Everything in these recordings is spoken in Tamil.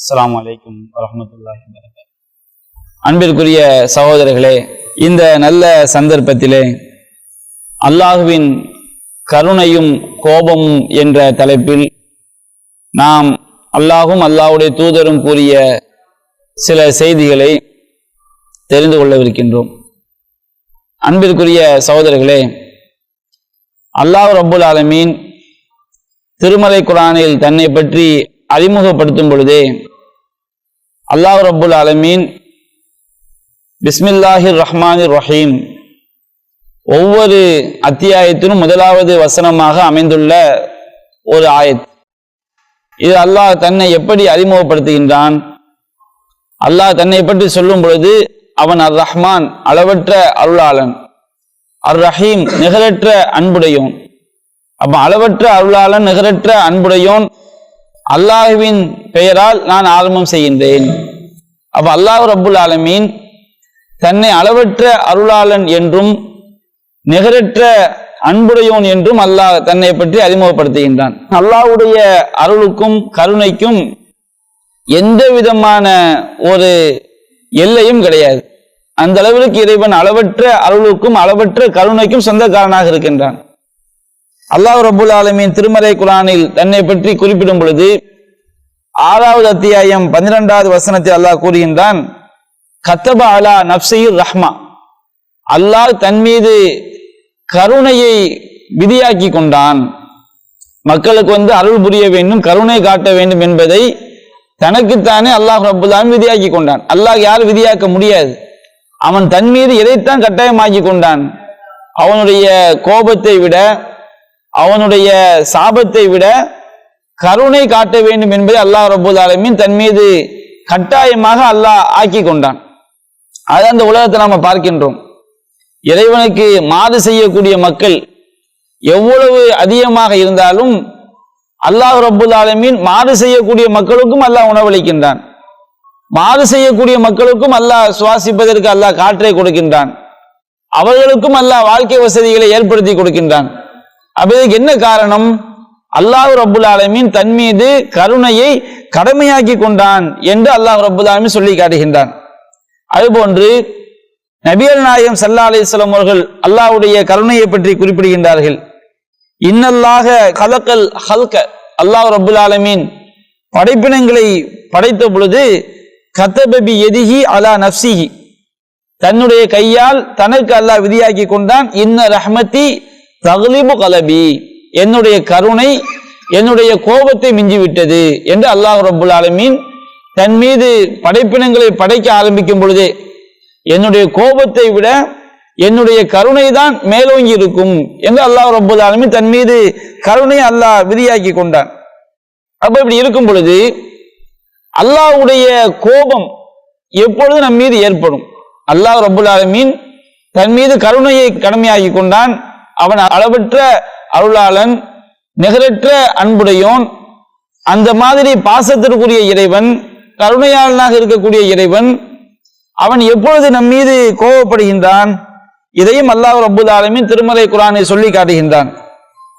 அஸ்ஸலாமு அலைக்கும் வரஹ்மத்துல்லாஹி வபரகாத்துஹு. அன்பிற்குரிய சகோதரர்களே, இந்த நல்ல சந்தர்ப்பத்திலே அல்லாஹுவின் கருணையும் கோபமும் என்ற தலைப்பில் நாம் அல்லாஹும் அல்லாஹ்வுடைய தூதரும் கூறிய சில செய்திகளை தெரிந்து கொள்ளவிருக்கின்றோம். அன்பிற்குரிய சகோதரர்களே, அல்லாஹ் ரப்புல் ஆலமீன் திருமறை குர்ஆனில் தன்னை பற்றி அறிமுகப்படுத்தும் பொழுதே அல்லாஹ் ரப்புல் ஆலமீன் பிஸ்மில்லாஹிர் ரஹ்மானிர் ரஹீம் ஒவ்வொரு அத்தியாயத்திலும் முதலாவது வசனமாக அமைந்துள்ள ஒரு ஆயத். இது அல்லாஹ் தன்னை எப்படி அறிமுகப்படுத்துகின்றான்? அல்லாஹ் தன்னை பற்றி சொல்லும் பொழுது அவன் அர் ரஹ்மான் அளவற்ற அருளாளன், அர் ரஹீம் நிகரற்ற அன்புடையோன். அப்ப அளவற்ற அருளாளன் நிகரற்ற அன்புடையோன் அல்லாஹுவின் பெயரால் நான் ஆரம்பம் செய்கின்றேன். அப்ப அல்லாஹ் ரப்புல் ஆலமீன் தன்னை அளவற்ற அருளாளன் என்றும் நிகரற்ற அன்புடையோன் என்றும் அல்லாஹ் தன்னை பற்றி அறிமுகப்படுத்துகின்றான். அல்லாஹ்வுடைய அருளுக்கும் கருணைக்கும் எந்த விதமான ஒரு எல்லையும் கிடையாது. அந்த அளவிற்கு இறைவன் அளவற்ற அருளுக்கும் அளவற்ற கருணைக்கும் சொந்தக்காரனாக இருக்கின்றான். அல்லாஹ் ரப்புல் ஆலமீன் திருமறை குர்ஆனில் தன்னை பற்றி குறிப்பிடும் பொழுது 6வது அத்தியாயம் 12வது வசனத்தில் அல்லாஹ் கூறுகின்றான், கத்தப அலா நஃப்ஸிஹிர் ரஹ்மா, அல்லாஹ் தன் மீது கருணையை விதியாக்கி கொண்டான். மக்களுக்கு அருள் புரிய வேண்டும், கருணை காட்ட வேண்டும் என்பதை தனக்குத்தானே அல்லாஹ் ரப்புல் ஆலமீன் விதியாக்கி கொண்டான். அல்லாஹ் யார் விதியாக்க முடியாது. அவன் தன் மீது எதைத்தான் கட்டாயமாக்கி கொண்டான்? அவனுடைய கோபத்தை விட, அவனுடைய சாபத்தை விட கருணை காட்ட வேண்டும் என்பதை அல்லாஹ் ரப்புல் ஆலமீன் தன் மீது கட்டாயமாக அல்லாஹ் ஆக்கி கொண்டான். அது அந்த உலகத்தை நாம பார்க்கின்றோம். இறைவனுக்கு மாறு செய்யக்கூடிய மக்கள் எவ்வளவு அதிகமாக இருந்தாலும் அல்லாஹ் ரப்புல் ஆலமீன் மாறு செய்யக்கூடிய மக்களுக்கும் அல்லாஹ் உணவளிக்கின்றான். மாறு செய்யக்கூடிய மக்களுக்கும் அல்லாஹ் சுவாசிப்பதற்கு அல்லாஹ் காற்றை கொடுக்கின்றான். அவர்களுக்கும் அல்லாஹ் வாழ்க்கை வசதிகளை ஏற்படுத்தி கொடுக்கின்றான். அப்ப இதுக்கு என்ன காரணம்? அல்லாஹ் ரப்புல் ஆலமீன் தன் மீது கருணையை கடமையாக்கி கொண்டான் என்று அல்லாஹ் ரப்புல் ஆலமீன் சொல்லி காட்டுகின்றான். அதுபோன்று நபிகள் நாயகம் ஸல்லல்லாஹு அலைஹி வஸல்லம் அவர்கள் அல்லாஹ்வுடைய கருணையை பற்றி குறிப்பிடுகின்றார்கள். இன்னல்லாஹ கலக்கல் ஹல்க, அல்லாஹ் ரப்புல் ஆலமீன் படைப்பினங்களை படைத்த பொழுது கதபபி யதிஹி அலா நஃப்ஸிஹி, தன்னுடைய கையால் தனக்கு அல்லாஹ் விதியாக்கி கொண்டான். இன்ன ரஹ்மதி தக்லிபு கலபி, என்னுடைய கருணை என்னுடைய கோபத்தை மிஞ்சிவிட்டது என்று அல்லாஹ் ரப்புல் ஆலமீன் தன் மீது படைப்பினங்களை படைக்க ஆரம்பிக்கும் பொழுதே என்னுடைய கோபத்தை விட என்னுடைய கருணை தான் மேலோங்கி இருக்கும் என்று அல்லாஹ் ரப்புல் ஆலமீன் தன் மீது கருணை அல்லாஹ் விதியாக்கி கொண்டான். அப்ப இப்படி இருக்கும் பொழுது அல்லாஹ்வுடைய கோபம் எப்பொழுது நம் மீது ஏற்படும்? அல்லாஹ் ரப்புல் ஆலமீன் தன் மீது கருணையை கடமையாக்கி கொண்டான். அவன் அளவற்ற அருளாளன், நிகரற்ற அன்புடையோன். அந்த மாதிரி பாசத்திற்குரிய இறைவன், கருணையாளனாக இருக்கக்கூடிய இறைவன், அவன் எப்பொழுது நம் மீது கோபப்படுகின்றான்? இதையும் அல்லாஹ் ரப்புல் ஆலமீன் திருமறை குர்ஆனை சொல்லி காட்டுகின்றான்.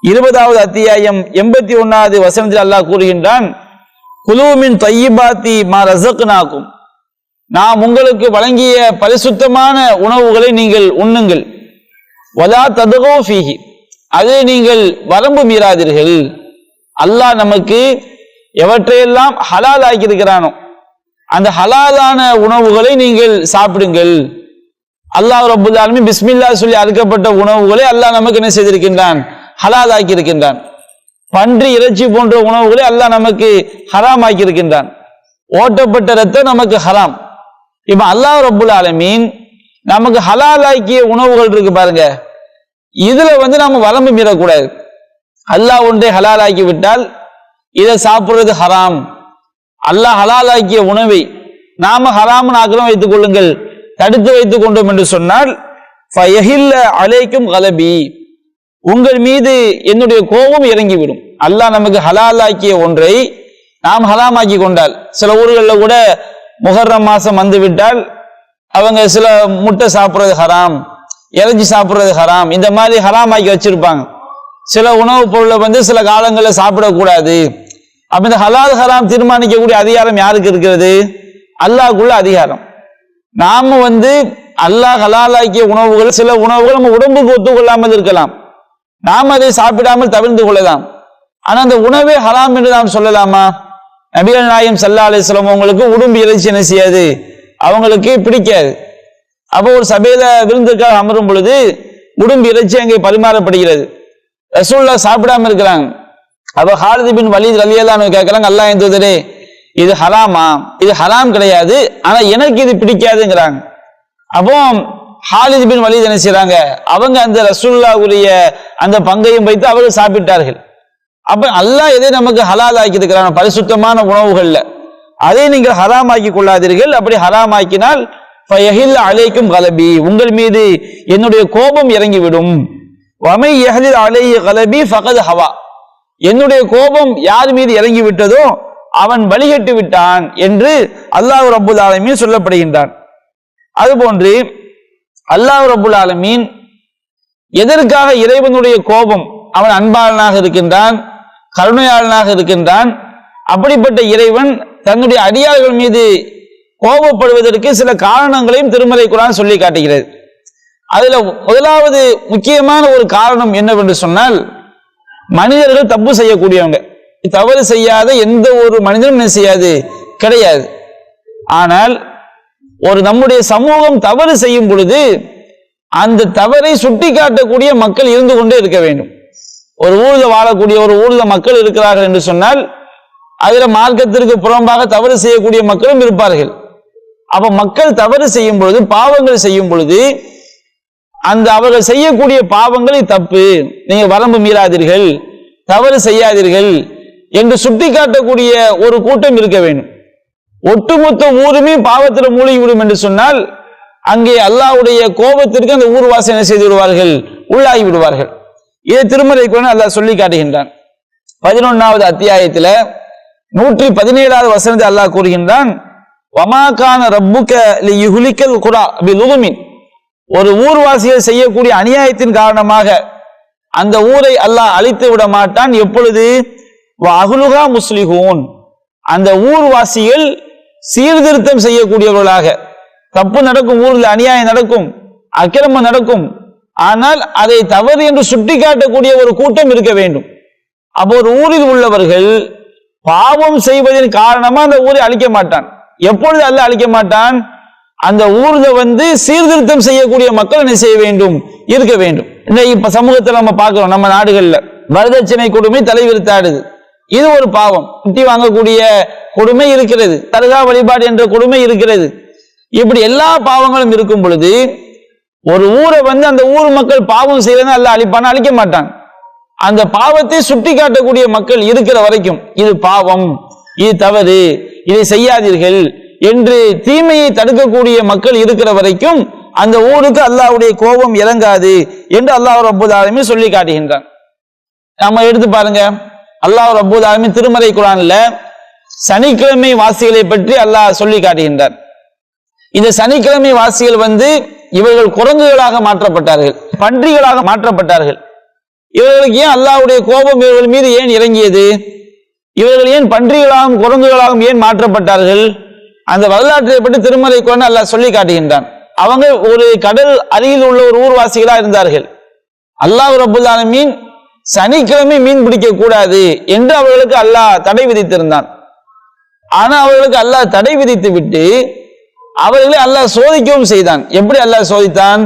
20வது அத்தியாயம் 81வது வசனத்தில் அல்லாஹ் கூறுகின்றான், குலூ மின் தய்யிபாத்தி மா ரஸக்னாகும், நாம் உங்களுக்கு வழங்கிய பரிசுத்தமான உணவுகளை நீங்கள் உண்ணுங்கள். வலா தத்கூ ஃபீஹி, அதை நீங்கள் வரம்பு மீறாதீர்கள். அல்லாஹ் நமக்கு எவற்றையெல்லாம் ஹலால் ஆக்கி இருக்கிறானோ அந்த ஹலாலான உணவுகளை நீங்கள் சாப்பிடுங்கள். அல்லாஹ் ரப்புல் ஆலமீன் பிஸ்மில்லா சொல்லி அறுக்கப்பட்ட உணவுகளை அல்லாஹ் நமக்கு என்ன செய்திருக்கின்றான்? ஹலால் ஆக்கி இருக்கின்றான். பன்றி இறைச்சி போன்ற உணவுகளை அல்லாஹ் நமக்கு ஹராம் ஆக்கி இருக்கின்றான். ஓட்டப்பட்ட ரத்தம் நமக்கு ஹராம். இப்ப அல்லாஹ் ரப்புல் ஆலமீன் நமக்கு ஹலால் ஆக்கிய உணவுகள் இருக்கு பாருங்க, இதுல நாம வரம்பு மீறக்கூடாது. அல்லாஹ் ஒன்றை ஹலால் ஆக்கி விட்டால் இதை சாப்பிடுறது ஹராம். அல்லாஹ் ஹலால் ஆக்கிய உணவை நாம ஹராம்னு ஆக்கிரம் வைத்துக் கொள்ளுங்கள், தடுத்து வைத்துக் கொண்டோம் என்று சொன்னால் ஃபயஹில்ல அலைக்கும் கலபி, உங்கள் மீது என்னுடைய கோபம் இறங்கிவிடும். அல்லாஹ் நமக்கு ஹலால் ஆக்கிய ஒன்றை நாம் ஹராம் ஆக்கி கொண்டால், சில ஊர்களில் கூட முஹர்ரம் மாசம் வந்து விட்டால் அவங்க சில முட்டை சாப்பிட்றது ஹராம், இறைச்சி சாப்பிட்றது ஹராம், இந்த மாதிரி ஹராம் ஆக்கி வச்சிருப்பாங்க. சில உணவுப் பொருளை சில காலங்களில் சாப்பிடக்கூடாது. அப்ப இந்த ஹலால் ஹராம் தீர்மானிக்கக்கூடிய அதிகாரம் யாருக்கு இருக்கிறது? அல்லாஹ்க்குள்ள அதிகாரம். நாம அல்லாஹ் ஹலாலாக்கிய உணவுகள், சில உணவுகள் நம்ம உடம்புக்கு ஒத்துக்கொள்ளாமல் இருக்கலாம், நாம் அதை சாப்பிடாமல் தவிர்த்து கொள்ளலாம். ஆனா அந்த உணவே ஹராம் என்று நாம் சொல்லலாமா? நபிகள் நாயகம் ஸல்லல்லாஹு அலைஹி வஸல்லம் அவங்களுக்கு உடும்பு இறைச்சி என்ன செய்யாது, அவங்களுக்கு பிடிக்காது. அப்போ ஒரு சபையில விருந்துக்காக அமரும் பொழுது உடும்பு இறைச்சி அங்கே பரிமாறப்படுகிறது. ரசூலுல்லாஹ் சாப்பிடாம இருக்கிறாங்க. அப்ப ஹாலித் பின் வலீத் ரலியல்லாஹு அன்ஹு கேட்கிறாங்க, அல்லாஹ்வின் தூதரே, இது ஹராமா? இது ஹராம் கிடையாது, ஆனா எனக்கு இது பிடிக்காதுங்கிறாங்க. அப்போ ஹாலித் பின் வலீத் என்ன செய்றாங்க, அவங்க அந்த ரசூலுல்லாஹ்வுடைய அந்த பங்கையும் வைத்து அவர்கள் சாப்பிட்டார்கள். அப்ப அல்லாஹ் எதை நமக்கு ஹலால் ஆக்கி இருக்கிறான், பரிசுத்தமான உணவுகள்ல, அதை நீங்கள் ஹராம் ஆக்கி கொள்ளாதீர்கள். அப்படி ஹராம் ஆக்கினால் ஃபயஹில் அலைக்கும் கலபி, உங்கள் மீது என்னுடைய கோபம் இறங்கிவிடும். வமை யஹ்லில் அலைஹி கலபி ஃபகத் ஹவா, என்னுடைய கோபம் யார் மீது இறங்கி விட்டதோ அவன் வழிகட்டு விட்டான் என்று அல்லாஹ் ரப்புல் ஆலமீன் சொல்லப்படுகின்றான். அதுபோன்று அல்லாஹ் ரப்புல் ஆலமீன் எதற்காக இறைவனுடைய கோபம், அவன் அன்பாளனாக இருக்கின்றான், கருணையாளனாக இருக்கின்றான். அப்படிப்பட்ட இறைவன் தன்னுடைய அடியார்கள் மீது கோபப்படுவதற்கு சில காரணங்களையும் திருமறை குர்ஆன் சொல்லி காட்டுகிறது. அதுல முதலாவது முக்கியமான ஒரு காரணம் என்னவென்று சொன்னால், மனிதர்கள் தப்பு செய்யக்கூடியவங்க, தவறு செய்யாத எந்த ஒரு மனிதனும் என்ன செய்யாது, கிடையாது. ஆனால் ஒரு நம்முடைய சமூகம் தவறு செய்யும் பொழுது அந்த தவறை சுட்டி காட்டக்கூடிய மக்கள் இருந்து கொண்டே இருக்க வேண்டும். ஒரு ஊர்ல வாழக்கூடிய ஒரு ஊர்ல மக்கள் இருக்கிறார்கள் என்று சொன்னால் அதுல மார்க்கத்திற்கு புறம்பாக தவறு செய்யக்கூடிய மக்களும் இருப்பார்கள். அப்ப மக்கள் தவறு செய்யும் பொழுது, பாவங்கள் செய்யும் பொழுது, அந்த அவர்கள் செய்யக்கூடிய பாவங்களை தப்பு, நீங்க வரம்பு மீறாதீர்கள், தவறு செய்யாதீர்கள் என்று சுட்டி காட்டக்கூடிய ஒரு கூட்டம் இருக்க வேண்டும். ஒட்டுமொத்த ஊருமே பாவத்தில் மூழ்கிவிடும் என்று சொன்னால் அங்கே அல்லாஹ்வுடைய கோபத்திற்கு அந்த ஊர்வாசி என்ன செய்து விடுவார்கள், உள்ளாகி விடுவார்கள். இதை திருமறை குர்ஆன் அல்லாஹ் சொல்லி காட்டுகின்றான். 11வது அத்தியாயத்தில் 117வது வசனத்தை அல்லாஹ் கூறுகின்றான், வமா கான ரப்புக லியுஹ்லிகல் குரா பிலுதுமின், ஒரு ஊர்வாசிகள் செய்யக்கூடிய அநியாயத்தின் காரணமாக அந்த ஊரை அல்லாஹ் அழித்து விட மாட்டான். எப்பொழுது? வஅஹ்லுஹா முஸ்லிஹூன், அந்த ஊர்வாசிகள் சீர்திருத்தம் செய்யக்கூடியவர்களாக. தப்பு நடக்கும், ஊரில் அநியாயம் நடக்கும், அக்கிரமம் நடக்கும், ஆனால் அதை தவறு என்று சுட்டி காட்டக்கூடிய ஒரு கூட்டம் இருக்க வேண்டும். அப்போ ஒரு ஊரில் உள்ளவர்கள் பாவம் செய்வதன் காரணமா அந்த ஊரை அழிக்க மாட்டான். எப்பொழுது அல்லாஹ் அழிக்க மாட்டான்? அந்த ஊர்ல சீர்திருத்தம் செய்யக்கூடிய மக்கள் என்ன செய்ய வேண்டும், இருக்க வேண்டும். இப்ப சமூகத்தில் நம்ம பார்க்கிறோம், நம்ம நாடுகள்ல வரதட்சணை கொடுமை தலைவிரித்தாடுது. இது ஒரு பாவம். குட்டி வாங்கக்கூடிய கொடுமை இருக்கிறது, தர்கா வழிபாடு என்ற கொடுமை இருக்கிறது. இப்படி எல்லா பாவங்களும் இருக்கும் பொழுது ஒரு ஊரை அந்த ஊர் மக்கள் பாவம் செய்யறதுன்னு அல்லாஹ் அழிப்பான, அழிக்க மாட்டான். அந்த பாவத்தை சுட்டி காட்டக்கூடிய மக்கள் இருக்கிற வரைக்கும், இது பாவம், இது தவறு, இதை செய்யாதீர்கள் என்று தீமையை தடுக்கக்கூடிய மக்கள் இருக்கிற வரைக்கும் அந்த ஊருக்கு அல்லாஹ்வுடைய கோபம் இறங்காது என்று அல்லாஹ் ரப்பல் ஆலமீன் சொல்லி காட்டுகின்றான். நம்ம எடுத்து பாருங்க, அல்லாஹ் ரப்பல் ஆலமீன் திருமறை குர்ஆன்ல சனிக்கிழமை வாசிகளை பற்றி அல்லாஹ் சொல்லி காட்டுகின்றார். இந்த சனிக்கிழமை வாசிகள் இவர்கள் குரங்குகளாக மாற்றப்பட்டார்கள், பன்றிகளாக மாற்றப்பட்டார்கள். இவர்களுக்கு ஏன் அல்லாஹ்வுடைய கோபம் இவர்கள் மீது ஏன் இறங்கியது? இவர்கள் ஏன் பன்றிகளாகவும் குரங்குகளாகவும் ஏன் மாற்றப்பட்டார்கள்? அந்த வரலாற்றை பற்றி திருமறை குர்ஆன் அல்லாஹ் சொல்லி காட்டுகின்றான். அவங்க ஒரு கடல் அருகில் உள்ள ஒரு ஊர்வாசிகளா இருந்தார்கள். அல்லாஹ் ரப்பல் ஆலமீன் சனிக்கிழமை மீன் பிடிக்க கூடாது என்று அவர்களுக்கு அல்லாஹ் தடை விதித்திருந்தான். ஆனா அவர்களுக்கு அல்லாஹ் தடை விதித்து விட்டு அவர்களை அல்லாஹ் சோதிக்கவும் செய்தான். எப்படி அல்லாஹ் சோதித்தான்?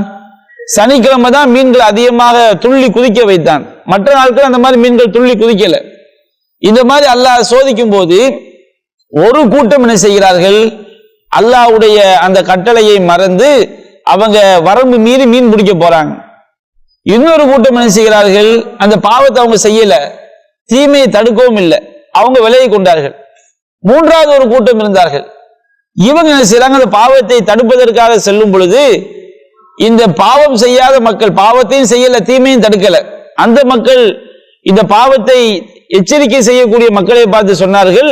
சனிக்கிழமை தான் மீன்கள் அதிகமாக துள்ளி குதிக்க வைத்தான். மற்ற நாட்கள் அந்த மாதிரி மீன்கள் துள்ளி குதிக்கல. இந்த மாதிரி அல்லாஹ் சோதிக்கும் போது ஒரு கூட்டம் என்ன செய்கிறார்கள், அல்லாஹ்வுடைய அந்த கட்டளையை மறந்து அவங்க வரம்பு மீறி மீன் பிடிக்க போறாங்க. இன்னொரு கூட்டம் என்ன செய்கிறார்கள், அந்த பாவத்தை அவங்க செய்யல, தீமையை தடுக்கவும் இல்லை, அவங்க விலகி கொண்டார்கள். மூன்றாவது ஒரு கூட்டம் இருந்தார்கள். இவங்க என்ன செய்யறாங்க, அந்த பாவத்தை தடுப்பதற்காக செல்லும் பொழுது இந்த பாவம் செய்யாத மக்கள், பாவத்தையும் செய்யல தீமையும் தடுக்கல, அந்த மக்கள் இந்த பாவத்தை எச்சரிக்கை செய்யக்கூடிய மக்களை பார்த்து சொன்னார்கள்,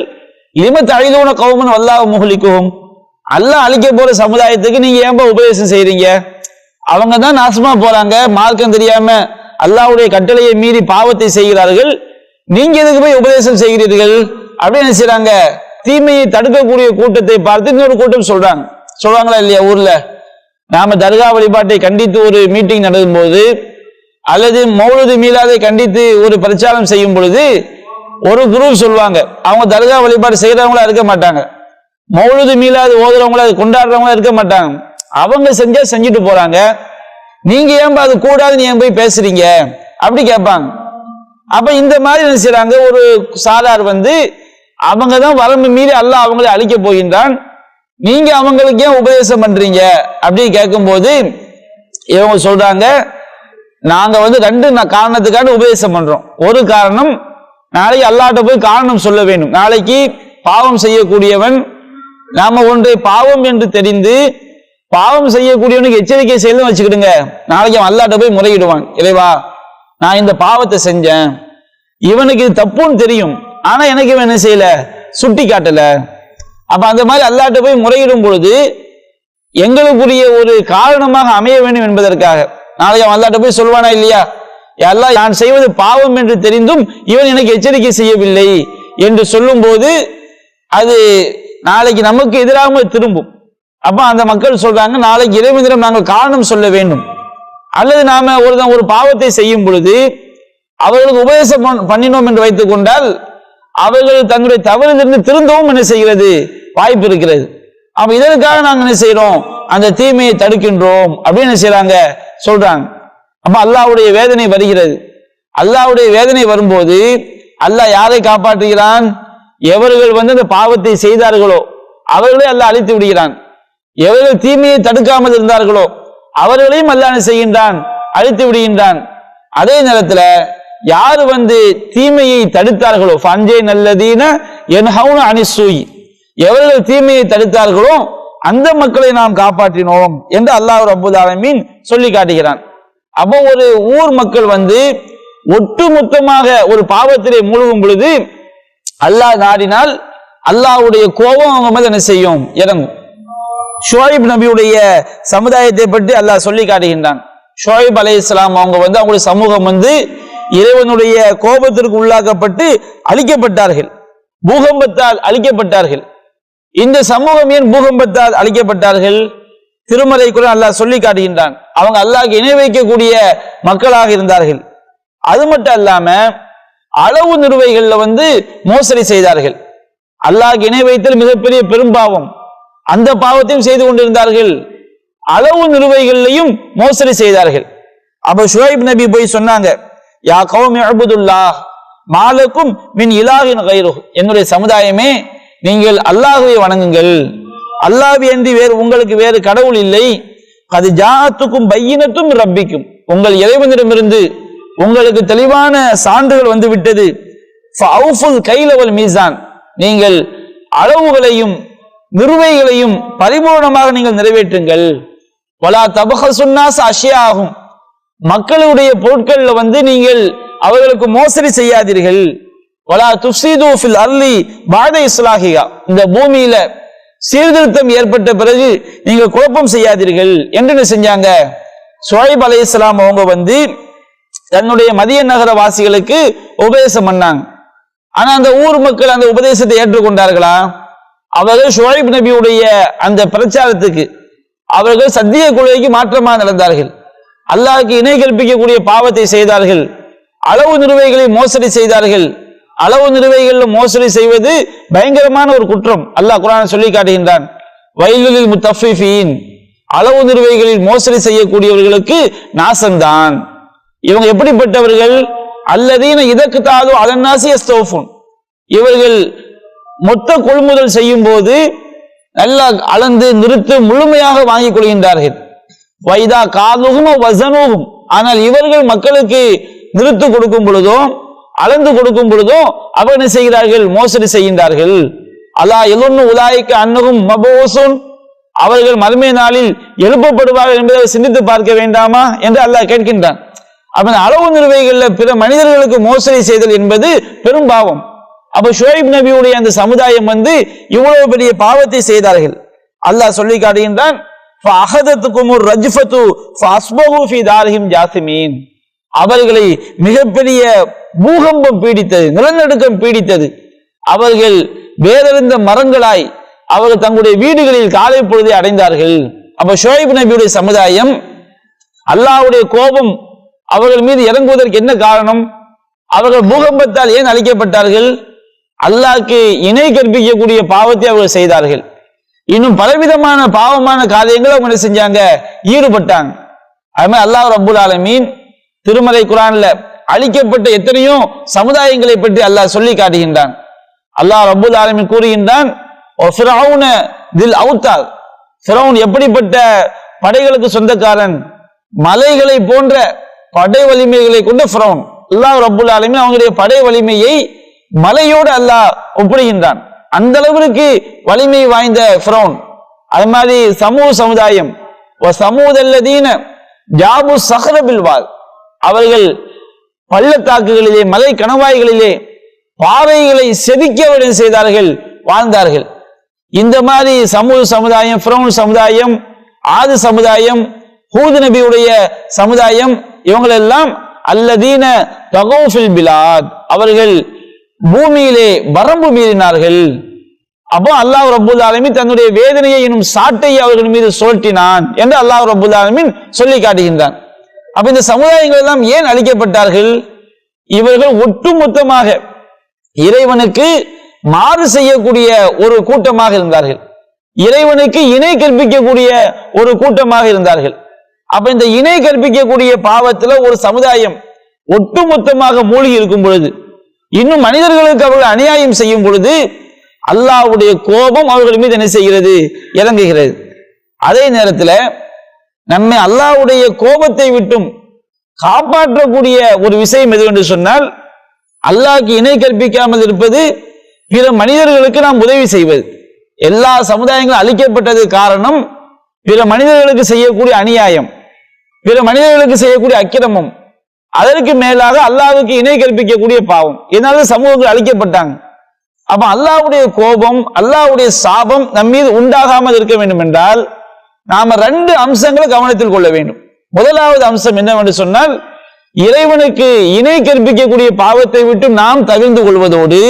லிம தஅிதுன கௌமன் வல்லாஹு முஹ்லிகுஹும், அல்லாஹ் அழிக்க போற சமுதாயத்துக்கு நீங்க ஏன்பா உபதேசம் செய்றீங்க? அவங்க தான் நாசமா போறாங்க, மார்க்கம் தெரியாம அல்லாஹ்வுடைய கட்டளையை மீறி பாவத்தை செய்கிறார்கள், நீங்க எதுக்கு போய் உபதேசம் செய்கிறீர்கள்? அப்படின்னு செய்யறாங்க, தீமையை தடுக்கக்கூடிய கூட்டத்தை பார்த்து இன்னொரு கூட்டம் சொல்றாங்களா இல்லையா? ஊர்ல நாம தர்கா வழிபாட்டை கண்டித்து ஒரு மீட்டிங் நடக்கும் போது அல்லது மௌலூது மீலாதை கண்டித்து ஒரு பிரச்சாரம் செய்யும் பொழுது ஒரு குரூப் சொல்லுவாங்க, அவங்க தர்கா வழிபாடு செய்யறவங்களா இருக்க மாட்டாங்க, மௌலூது மீலாது ஓதுறவங்களா கொண்டாடுறவங்களா இருக்க மாட்டாங்க, அவங்க செஞ்சா செஞ்சுட்டு போறாங்க, நீங்க ஏன்பா அது கூடாது நீ ஏன் போய் பேசுறீங்க அப்படி கேட்பாங்க. அப்ப இந்த மாதிரி என்ன செய்யறாங்க, ஒரு சாரார் அவங்க தான் வரம்பு மீறி அல்லாஹ் அவங்களை அழிக்க போகின்றான், நீங்க அவங்களுக்கு ஏன் உபதேசம் பண்றீங்க அப்படி கேட்கும்போது இவங்க சொல்றாங்க, நாங்க ரெண்டு காரணத்துக்கான உபதேசம் பண்றோம். ஒரு காரணம், நாளைக்கு அல்லாஹ்ட்ட போய் காரணம் சொல்ல வேண்டும். நாளைக்கு பாவம் செய்யக்கூடியவன் நாம ஒன்றை பாவம் என்று தெரிந்து பாவம் செய்யக்கூடியவனுக்கு எச்சரிக்கை செய்யணும் வச்சுக்கிடுங்க, நாளைக்கு அவன் அல்லாஹ்ட்ட போய் முறையிடுவான், இறைவா நான் இந்த பாவத்தை செஞ்சேன், இவனுக்கு இது தப்புன்னு தெரியும், ஆனா எனக்கு இவன் என்ன செய்யல, சுட்டி காட்டல. அப்ப அந்த மாதிரி அல்லாஹ்ட்ட போய் முறையிடும் பொழுது எங்களுக்குரிய ஒரு காரணமாக அமைய வேண்டும் என்பதற்காக நாளைக்கு அவன் அல்லாஹ்ட்ட போய் சொல்வானா இல்லையா, அல்லாஹ் நான் செய்வது பாவம் என்று தெரிந்தும் இவன் எனக்கு எச்சரிக்கை செய்யவில்லை என்று சொல்லும் போது அது நாளைக்கு நமக்கு எதிராக திரும்பும். அப்ப அந்த மக்கள் சொல்றாங்க, நாளைக்கு இறைவனிடம் நாங்கள் காரணம் சொல்ல வேண்டும், அல்லது நாம ஒரு பாவத்தை செய்யும் பொழுது அவர்களுக்கு உபதேசம் பண்ணினோம் என்று வைத்துக் கொண்டால் அவர்கள் தங்களுடைய தவறிலிருந்து திருந்தவும் என்ன செய்கிறது, வாய்ப்பு இருக்கிறது. அப்ப இதற்காக நாங்கள் என்ன செய்யறோம், அந்த தீமையை தடுக்கின்றோம் அப்படின்னு என்ன செய்யறாங்க சொல்றாங்க. அப்ப அல்லாஹ்வுடைய வேதனை வருகிறது. அல்லாஹ்வுடைய வேதனை வரும்போது அல்லாஹ் யாரை காப்பாற்றுகிறான், எவர்கள் அந்த பாவத்தை செய்தார்களோ அவர்களே அல்லாஹ் அழித்து விடுகிறான், எவர்கள் தீமையை தடுக்காமல் இருந்தார்களோ அவர்களையும் அல்லாஹ் என்ன செய்கின்றான், அழித்து விடுகின்றான். அதே நேரத்துல யாரு தீமையை தடுத்தார்களோ ஃபஞ்சே நல்லதீன யன்ஹவுன அனிஸ்ஸூஇ, எவர்கள் தீமையை தடுத்தார்களோ அந்த மக்களை நாம் காப்பாற்றினோம் என்று அல்லாஹ் ரப்பல் ஆலமீன் சொல்லி காட்டுகிறான். அப்போ ஒரு ஊர் மக்கள் ஒட்டுமொத்தமாக ஒரு பாவத்திலே மூழ்கும் பொழுது அல்லாஹ் நாடினால் அல்லாஹ்வுடைய கோபம் அவங்க மேல என்ன செய்யும், இறங்கும். ஷுஐப் நபியுடைய சமுதாயத்தை பற்றி அல்லாஹ் சொல்லி காட்டுகின்றான். ஷுஐப் அலைஹிஸ்ஸலாம் அவங்க அவங்களுடைய சமூகம் இறைவனுடைய கோபத்திற்கு உள்ளாக்கப்பட்டு அழிக்கப்பட்டார்கள், பூகம்பத்தால் அழிக்கப்பட்டார்கள். இந்த சமூகம் ஏன் பூகம்பத்தால் அழிக்கப்பட்டார்கள், திருமலை குர்ஆன் அல்லாஹ் சொல்லி காட்டுகின்றான். அவங்க அல்லாஹ்க்கு இணை வைக்கக்கூடிய மக்களாக இருந்தார்கள். அது மட்டும் அல்லாம அளவு நிறுவைகள்ல மோசடி செய்தார்கள். அல்லாஹ்க்கு இணை வைத்தல் மிகப்பெரிய பெரும்பாவம், அந்த பாவத்தையும் செய்து கொண்டிருந்தார்கள். அளவு நிறுவைகளையும் மோசடி செய்தார்கள். அப்ப ஷுஐப் நபி போய் சொன்னாங்க, யா கௌமி அபுதுல்லாஹ் மாலக்கும் மின் இலாஹின் கைருஹ், என்னுடைய சமுதாயமே நீங்கள் அல்லாஹ்வை வணங்குங்கள், அல்லாஹ்வை அன்றி உங்களுக்கு வேறு கடவுள் இல்லை. அது ஜாஅத்துக்கும் பையினத்தும் ரப்பிக்கும், உங்கள் இறைவனிடமிருந்து உங்களுக்கு தெளிவான சான்றுகள் வந்துவிட்டது. ஃபஅவுஃபுல் கைல வல் மீசான், நீங்கள் அளவுகளையும் நிறுவைகளையும் பரிபூர்ணமாக நீங்கள் நிறைவேற்றுங்கள். வலா தபஹசுன்னாஸ் அஷ்யாஹும், மக்களுடைய பொருட்கள்ல நீங்கள் அவர்களுக்கு மோசடி செய்யாதீர்கள். வலா துஃப்ஸிது ஃபில் அர்லி பஅத இஸ்லாஹிஹா, இந்த பூமியில சீர்திருத்தம் ஏற்பட்ட பிறகு நீங்கள் குழப்பம் செய்யாதீர்கள் என்று என்ன செஞ்சாங்க. ஷுஐப் அலைஹிஸ்ஸலாம் அவங்க தன்னுடைய மதிய நகர வாசிகளுக்கு உபதேசம் பண்ணாங்க. ஆனா அந்த ஊர் மக்கள் அந்த உபதேசத்தை ஏற்றுக்கொண்டார்களா? அவர்கள் ஷுஐப் நபியுடைய அந்த பிரச்சாரத்துக்கு அவர்கள் சத்திய கொள்கைக்கு மாற்றமாக நடந்தார்கள், அல்லாஹ்க்கு இணை கற்பிக்கக்கூடிய பாவத்தை செய்தார்கள், அளவு நிறுவைகளை மோசடி செய்தார்கள். அளவு நிறுவைகள் மோசடி செய்வது பயங்கரமான ஒரு குற்றம். அல்லாஹ் குர்ஆனில் சொல்லி காட்டுகின்றான், வயலுலில் முத்தஃபிஃபீன், அளவு நிறுவைகளில் மோசடி செய்யக்கூடியவர்களுக்கு நாசம்தான். இவங்க எப்படிப்பட்டவர்கள், அல்லதீன இதக்தாலு அலன்னாசி யஸ்தௌஃபுன், இவர்கள் மொத்த கொள்முதல் செய்யும் போது நல்லா அளந்து நிறுத்து முழுமையாக வாங்கிக் கொள்கின்றார்கள். வைதா காலுகும் வசனுகும், ஆனால் இவர்கள் மக்களுக்கு நிறுத்து கொடுக்கும் பொழுதோ அளந்து கொடுக்கும் பொழுதோ அவர் என்ன செய்கிறார்கள், மோசடி செய்கின்றார்கள். அலா எலுன்னு உலாய்க்கு அன்னகும் மபூசுன், அவர்கள் மறுமை நாளில் எழுப்பப்படுவார்கள் என்பதை சிந்தித்து பார்க்க வேண்டாமா என்று அல்லாஹ் கேட்கின்றான். அப்ப அளவு நிறுவைகள்ல பிற மனிதர்களுக்கு மோசடி செய்தல் என்பது பெரும் பாவம். அப்ப ஷுஐப் நபியுடைய அந்த சமுதாயம் இவ்வளவு பெரிய பாவத்தை செய்தார்கள். அல்லாஹ் சொல்லி காட்டுகின்றான், அவர்களை மிகப்பெரிய பூகம்பம் பீடித்தது, நிலநடுக்கம் பீடித்தது. அவர்கள் வேறெறிந்த மரங்களாய் அவர்கள் தங்களுடைய வீடுகளில் காலை பொழுதை அடைந்தார்கள். அப்ப ஷுஐப் நபியுடைய சமுதாயம் அல்லாஹ்வுடைய கோபம் அவர்கள் மீது இறங்குவதற்கு என்ன காரணம்? அவர்கள் பூகம்பத்தால் ஏன் அழிக்கப்பட்டார்கள்? அல்லாஹ்க்கு இணை கற்பிக்கக்கூடிய பாவத்தை அவர்கள் செய்தார்கள். இன்னும் பலவிதமான பாவமான காரியங்களை அவங்க என்ன செஞ்சாங்க? ஈடுபட்டாங்க. அதுமாதிரி அல்லாஹ் ரப்புல் ஆலமீன் திருமலை குர்ஆன்ல அழிக்கப்பட்ட எத்தனையோ சமுதாயங்களை பற்றி அல்லாஹ் சொல்லி காட்டுகின்றான். அல்லாஹ் ரப்புல் ஆலமீன் கூறுகின்றான், ஃபிரௌன தில் அவுத்தார், ஃபிரௌன் எப்படிப்பட்ட படைகளுக்கு சொந்தக்காரன், மலைகளை போன்ற படை வலிமைகளை கொண்ட ஃபிரௌன். அல்லாஹ் ரப்புல் ஆலமீன் அவங்களுடைய படை வலிமையை மலையோடு அல்லாஹ் ஒப்பிடுகின்றான். அந்த அளவிற்கு வலிமை வாய்ந்த ஃபிரௌன். அது மாதிரி சமூக சமுதாயம் சமூதல்லதீன ஜாபு சஹ்ரபில் வால், அவர்கள் பள்ளத்தாக்குகளிலே மலை கணவாய்களிலே பாறைகளை செதுக்கி அவர்கள் செய்தார்கள், வாழ்ந்தார்கள். இந்த மாதிரி சமூக சமுதாயம், ஃபிரௌன் சமுதாயம், ஆது சமுதாயம், ஹூத் நபியுடைய சமுதாயம், இவங்களெல்லாம் அல்லதீன தகௌஃபில் பிலாத், அவர்கள் பூமியிலே வரம்பு மீறினார்கள். அப்போ அல்லாஹ் ரப்புல் ஆலமீன் தன்னுடைய வேதனையை எனும் சாட்டை அவர்கள் மீது சுழற்றினான் என்று அல்லாஹ் ரப்புல் ஆலமீன் சொல்லி காட்டுகின்றான். அப்ப இந்த சமுதாயங்கள் எல்லாம் ஏன் அழிக்கப்பட்டார்கள்? இவர்கள் ஒட்டுமொத்தமாக இறைவனுக்கு மாறு செய்யக்கூடிய ஒரு கூட்டமாக இருந்தார்கள். இறைவனுக்கு இணை கற்பிக்கக்கூடிய ஒரு கூட்டமாக இருந்தார்கள். அப்ப இந்த இணை கற்பிக்கக்கூடிய பாவத்துல ஒரு சமுதாயம் ஒட்டுமொத்தமாக மூழ்கி இருக்கும் பொழுது, இன்னும் மனிதர்களுக்கு அவர்கள் அநியாயம் செய்யும் பொழுது அல்லாஹ்வுடைய கோபம் அவர்கள் மீது என்ன செய்கிறது? இறங்குகிறது. அதே நேரத்தில் நம்மை அல்லாஹ்வுடைய கோபத்தை விட்டும் காப்பாற்றக்கூடிய ஒரு விஷயம் எது என்று சொன்னால், அல்லாஹ்க்கு இணை கற்பிக்காமல் இருப்பது, பிற மனிதர்களுக்கு நாம் உதவி செய்வது. எல்லா சமுதாயங்களும் அழிக்கப்பட்டது காரணம் பிற மனிதர்களுக்கு செய்யக்கூடிய அநியாயம், பிற மனிதர்களுக்கு செய்யக்கூடிய அக்கிரமம், அதற்கு மேலாக அல்லாஹ்வுக்கு இணை கற்பிக்கக்கூடிய பாவம். இதனால சமூகங்கள் அழிக்கப்பட்டாங்க. அப்ப அல்லாஹ்வுடைய கோபம், அல்லாஹ்வுடைய சாபம் நம் மீது உண்டாகாமல் இருக்க வேண்டும் என்றால் நாம ரெண்டு அம்சங்களை கவனத்தில் கொள்ள வேண்டும். முதலாவது அம்சம் என்னவென்று சொன்னால், இறைவனுக்கு இணை கற்பிக்கக்கூடிய பாவத்தை விட்டு நாம் தவிர்ந்து கொள்வதோடு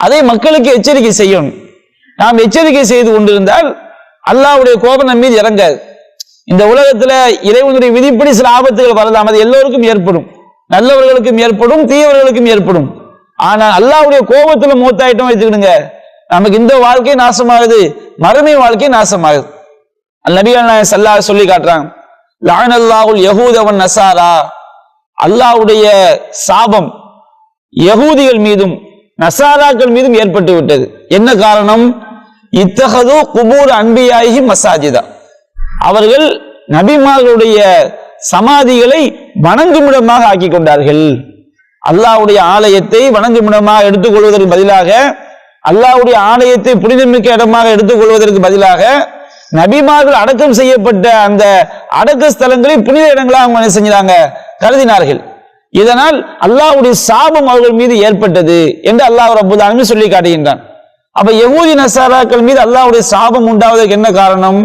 அதை மக்களுக்கு எச்சரிக்கை செய்யணும். நாம் எச்சரிக்கை செய்து கொண்டிருந்தால் அல்லாஹ்வுடைய கோபம் நம் மீது இறங்காது. இந்த உலகத்துல இறைவனுடைய விதிப்படி சில ஆபத்துகள் வரலாம், அது எல்லோருக்கும் ஏற்படும், நல்லவர்களுக்கும் ஏற்படும், தீயவர்களுக்கும் ஏற்படும். ஆனால் அல்லாஹ்வுடைய கோபத்துல மூத்தாயிட்டம் வச்சுக்கிடுங்க, நமக்கு இந்த வாழ்க்கை நாசமாகுது, மறுமை வாழ்க்கை நாசமாகுது. நபிகள் நாயகம் ஸல்லல்லாஹு அலைஹி சொல்லி காட்டுறாங்க, லஅனல்லாஹுல் யஹூத வன் நஸாரா, அல்லாஹ்வுடைய சாபம் யகூதிகள் மீதும் நஸாராக்கள் மீதும் ஏற்பட்டு விட்டது. என்ன காரணம்? இத்தஹது குபூர் அன்பியாஹி மசாஜிதா, அவர்கள் நபிமார்களுடைய சமாதிகளை வணங்குமிடமாக ஆக்கி கொண்டார்கள். அல்லாஹ்வுடைய ஆலயத்தை வணங்குமிடமாக எடுத்துக்கொள்வதற்கு பதிலாக, அல்லாஹ்வுடைய ஆலயத்தை புனிதமிக்க இடமாக எடுத்துக்கொள்வதற்கு பதிலாக நபிமார்கள் அடக்கம் செய்யப்பட்ட அந்த அடக்க ஸ்தலங்களை புனித இடங்களாக அவங்க என்ன செஞ்சாங்க? கருதினார்கள். இதனால் அல்லாஹ்வுடைய சாபம் அவர்கள் மீது ஏற்பட்டது என்று அல்லாஹ் ரப்பல் ஆலமீன் சொல்லி காட்டுகின்றான். அப்ப யகூதி நஸாராக்கள் மீது அல்லாஹ்வுடைய சாபம் உண்டாவதற்கு என்ன காரணம்?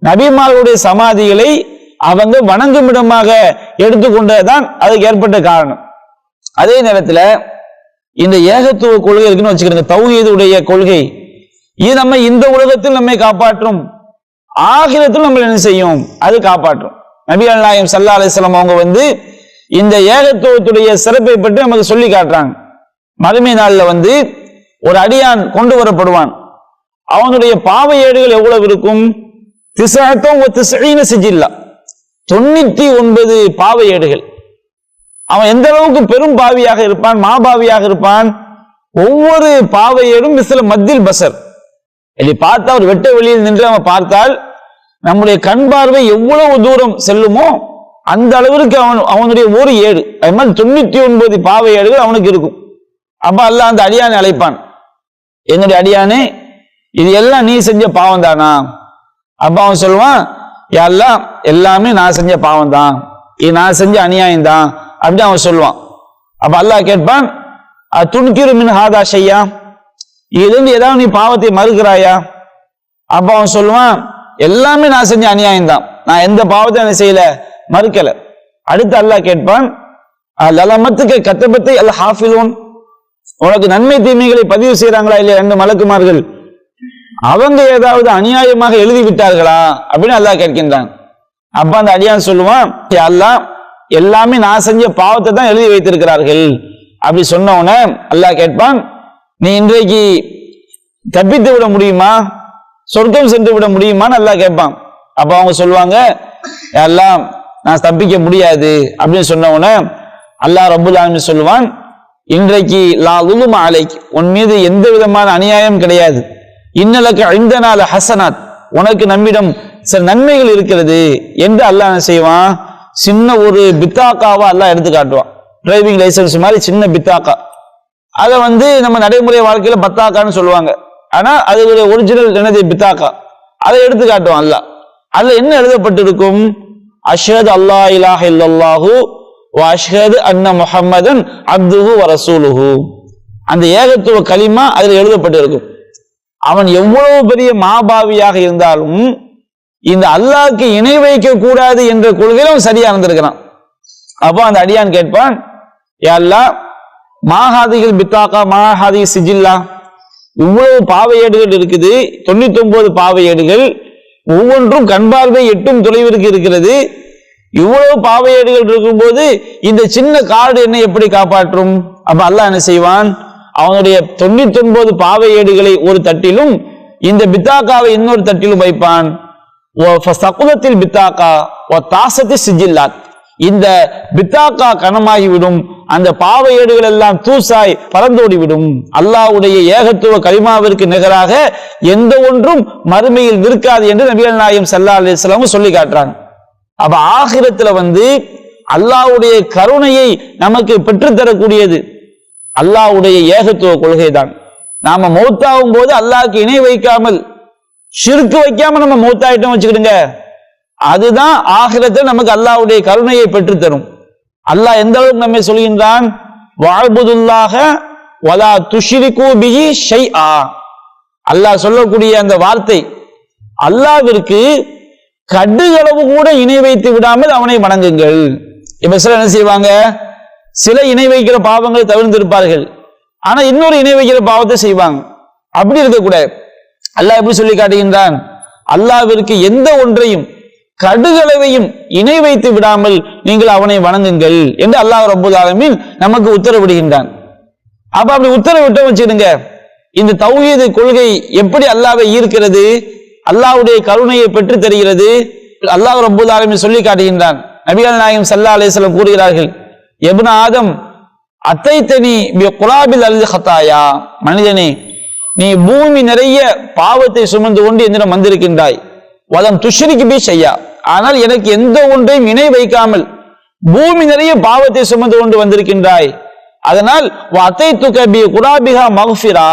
நபிமார்களுடைய சமாதிகளை அவங்க வணங்குமிடமாக எடுத்துக்கொண்டதுதான் அதுக்கு ஏற்பட்ட காரணம். அதே நேரத்தில் இந்த ஏகத்துவ கொள்கை இருக்குன்னு வச்சுக்கிறேன், தௌஹீதுடைய கொள்கை, இது நம்ம இந்த உலகத்தில் நம்மை காப்பாற்றும், ஆகிரத்தில் நம்ம என்ன செய்யும்? அது காப்பாற்றும். நபிகள் நாயகம் ஸல்லல்லாஹு அலைஹி வஸல்லம் அவங்க இந்த ஏகத்துவத்துடைய சிறப்பை பற்றி நமக்கு சொல்லி காட்டுறாங்க. மறுமை நாளில் ஒரு அடியான் கொண்டு வரப்படுவான். அவனுடைய பாவ ஏடுகள் எவ்வளவு இருக்கும்? 99 சிஜில்லா, 99 பாவ ஏடுகள். அவன் எந்த அளவுக்கு பெரும் பாவியாக இருப்பான், மாபாவியாக இருப்பான். ஒவ்வொரு பாவ ஏடும் மிஸ்ல மத்தியில் பசர், பார்த்தா ஒரு வெட்ட வெளியில் நின்று அவன் பார்த்தால் நம்முடைய கண் பார்வை எவ்வளவு தூரம் செல்லுமோ அந்த அளவிற்கு அவனுடைய ஒரு ஏடு, அது மாதிரி 99 பாவ ஏடுகள் அவனுக்கு இருக்கும். அப்ப அல்லாஹ் அந்த அடியானை அழைப்பான், என்னுடைய அடியானே, இது எல்லாம் நீ செஞ்ச பாவம் தானா? அப்ப அவன் சொல்லுவான், யா அல்லாஹ், எல்லாமே நான் செஞ்ச பாவம் தான், இது நான் செஞ்ச அநியாயம் தான் அப்படின்னு அவன் சொல்லுவான். அப்ப அல்லாஹ் கேட்பான், துன்கிரு மின் ஹாதா ஷையா, இதுல ஏதாவது நீ பாவத்தை மறுக்கிறாயா? அப்ப அவன் சொல்லுவான், எல்லாமே நான் செஞ்ச அநியாயம் தான், நான் எந்த பாவத்தையும் என்ன செய்யல, மறுக்கல. அடுத்து அல்லாஹ் கேட்பான், லலமத்துக்கு கத்தபத்தை அல் ஹாஃபிலூன், உனக்கு நன்மை தீமைகளை பதிவு செய்யறாங்களா இல்லையா ரெண்டு மலக்குமார்கள், அவங்க ஏதாவது அநியாயமாக எழுதி விட்டார்களா அப்படின்னு அல்லாஹ் கேட்கின்றான். அப்ப அந்த அடியான் சொல்லுவான், அல்லாஹ் எல்லாமே நான் செஞ்ச பாவத்தை தான் எழுதி வைத்திருக்கிறார்கள். அப்படி சொன்ன உடனே அல்லாஹ் கேட்பான், நீ இன்றைக்கு தப்பித்து விட முடியுமா, சொர்க்கம் சென்று விட முடியுமான்னு அல்லாஹ் கேட்பான். அப்ப அவங்க சொல்லுவாங்க, அல்லாஹ் நான் தப்பிக்க முடியாது அப்படின்னு சொன்ன உடனே அல்லாஹ் ரப்புல் ஆலமீன் சொல்லுவான், இன்றைக்கு லா லுலும அலைக், உன் மீது எந்த விதமான அநியாயம் கிடையாது. இன்னலக இந்தனா லஹஸனாத், உனக்கு நம்மிடம் சில நன்மைகள் இருக்கிறது என்று அல்லாஹ் என்ன செய்வான், சின்ன ஒரு பித்தாக்காவா அல்லாஹ் எடுத்து காட்டுவான். டிரைவிங் லைசன்ஸ் மாதிரி சின்ன பித்தாக்கா. அதை நம்ம நடைமுறை வாழ்க்கையில பத்தாக்கான்னு சொல்லுவாங்க. ஆனா அது ஒரு ஒரிஜினல் என்னது பித்தாக்கா. அதை எடுத்து காட்டுவான் அல்லாஹ். அதுல என்ன எழுதப்பட்டிருக்கும், அஷ்ஹது அல்லா இலாஹ இல்லல்லாஹு வ அஷ்ஹது அன்ன முஹம்மதன் அப்துஹு வ ரசூலுஹு. அந்த ஏகத்துவ கலிமா அதில் எழுதப்பட்டிருக்கும். அவன் எவ்வளவு பெரிய மாபாவியாக இருந்தாலும் இந்த அல்லாஹ்க்கு இணை வைக்க கூடாது என்ற கொள்கையில அவன் சரியா இருந்திருக்கிறான். அப்போ அந்த அடியான் கேட்பான், யா அல்லாஹ், மாஹாதிகள் பித்தாக்கா மாஹாதி சிஜில்லா, இவ்வளவு பாவையேடுகள் இருக்குது, 99 பாவையேடுகள், ஒவ்வொன்றும் கண்பார்வை எட்டும் தொலைவிற்கு இருக்கிறது. இவ்வளவு பாவையேடுகள் இருக்கும்போது இந்த சின்ன கார்டு என்ன எப்படி காப்பாற்றும்? அப்ப அல்லாஹ் என்ன செய்வான், அவனுடைய 99 பாவையேடுகளை ஒரு தட்டிலும் இந்த பித்தாக்காவை இன்னொரு தட்டிலும் வைப்பான். பித்தாக்கா தாசத்தி சிஜில்லாத், இந்த பித்தாக்கா கனமாகிவிடும், அந்த பாவையேடுகள் எல்லாம் தூசாய் பறந்தோடிவிடும். அல்லாஹ்வுடைய ஏகத்துவ கலிமாவிற்கு நிகராக எந்த ஒன்றும் மறுமையில் இருக்காது என்று நபிகள் நாயகம் ஸல்லல்லாஹு அலைஹி வஸல்லம் சொல்லி காட்டுறாங்க. அப்ப ஆகிரத்துல அல்லாஹ்வுடைய கருணையை நமக்கு பெற்றுத்தரக்கூடியது அல்லாஹ்வுடைய ஏகத்துவ கொள்கை தான். நாம மௌத்தாகும் போது அல்லாஹ்க்கு இணை வைக்காமல் ஷிர்க் வைக்காம நம்ம மௌத்தாயிட்டோம் வச்சுக்கிடுங்க, அதுதான் ஆகிரத்தில் நமக்கு அல்லாஹ்வுடைய கருணையை பெற்றுத்தரும். அல்லாஹ் எந்த அளவுக்கு நம்மை சொல்கின்றான், வஅபுதுல்லாஹ வலா துஷ்ரிகு பிஹி ஷைஆ. அல்லாஹ் சொல்லக்கூடிய அந்த வார்த்தை, அல்லாஹ்விற்கு கடுகளவு கூட இணை வைத்து விடாமல் அவனை வணங்குங்கள். இப்ப சிலர் என்ன செய்வாங்க, சில இணை வைக்கிற பாவங்களை தவிர்த்திருப்பார்கள், ஆனா இன்னொரு இணை வைக்கிற பாவத்தை செய்வாங்க. அப்படி இருக்கக்கூடாது. அல்லாஹ் எப்படி சொல்லி காட்டுகின்றான், அல்லாஹ்விற்கு எந்த ஒன்றையும் கடுகளவையும் இணை வைத்து விடாமல் நீங்கள் அவனை வணங்குங்கள் என்று அல்லாஹ் ரப்பல் ஆலமீன் நமக்கு உத்தரவிடுகின்றான். அப்ப அப்படி உத்தரவிட்ட வச்சுடுங்க, இந்த தௌஹீது கொள்கை எப்படி அல்லாஹ்வை ஈர்க்கிறது, அல்லாஹ்வுடைய கருணையை பெற்று தருகிறது. அல்லாஹ் ரப்பல் ஆலமீன் சொல்லி காட்டுகின்றான். நபிகள் நாயகம் ஸல்லல்லாஹு அலைஹி வஸல்லம் கூறுகிறார்கள், இப்னு ஆதம் அத்தைத்தனி பி குலாபில் அல் ஹதாயா, மனிதனே நீ பூமி நிறைய பாவத்தை சுமந்து கொண்டு என்னிடம் வந்திருக்கின்றாய். வலம் துஷ்ரிக் பி ஷையா, ஆனால் எனக்கு எந்த ஒன்றையும் இணை வைக்காமல் பூமி நிறைய பாவத்தை சுமந்து கொண்டு வந்திருக்கின்றாய். அதனால் வஅதைதுக பி குலாபிஹா மக்ஃபிரா,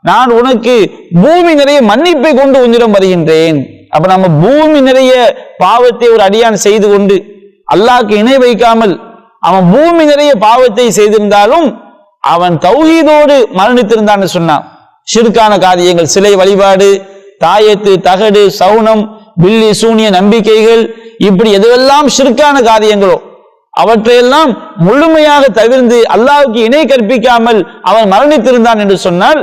நான் உனக்கு பூமி நிறைய மன்னிப்பை கொண்டு உன்னிடம் வருகின்றேன். அப்ப நம்ம பூமி நிறைய பாவத்தை ஒரு அடியான் செய்து கொண்டு அல்லாஹ்க்கு இணை வைக்காமல் அவன் பூமி நிறைய பாவத்தை செய்திருந்தாலும் அவன் தௌஹீதோடு மரணித்திருந்தான்னு சொன்னான். ஷிர்கான காரியங்கள், சிலை வழிபாடு, தாயத்து, தகடு, சவுனம், பில்லி சூனிய நம்பிக்கைகள், இப்படி எதுவெல்லாம் ஷிர்கான காரியங்களோ அவற்றையெல்லாம் முழுமையாக தவிர்த்து அல்லாஹ்வுக்கு இணை கற்பிக்காமல் அவன் மரணித்திருந்தான் என்று சொன்னால்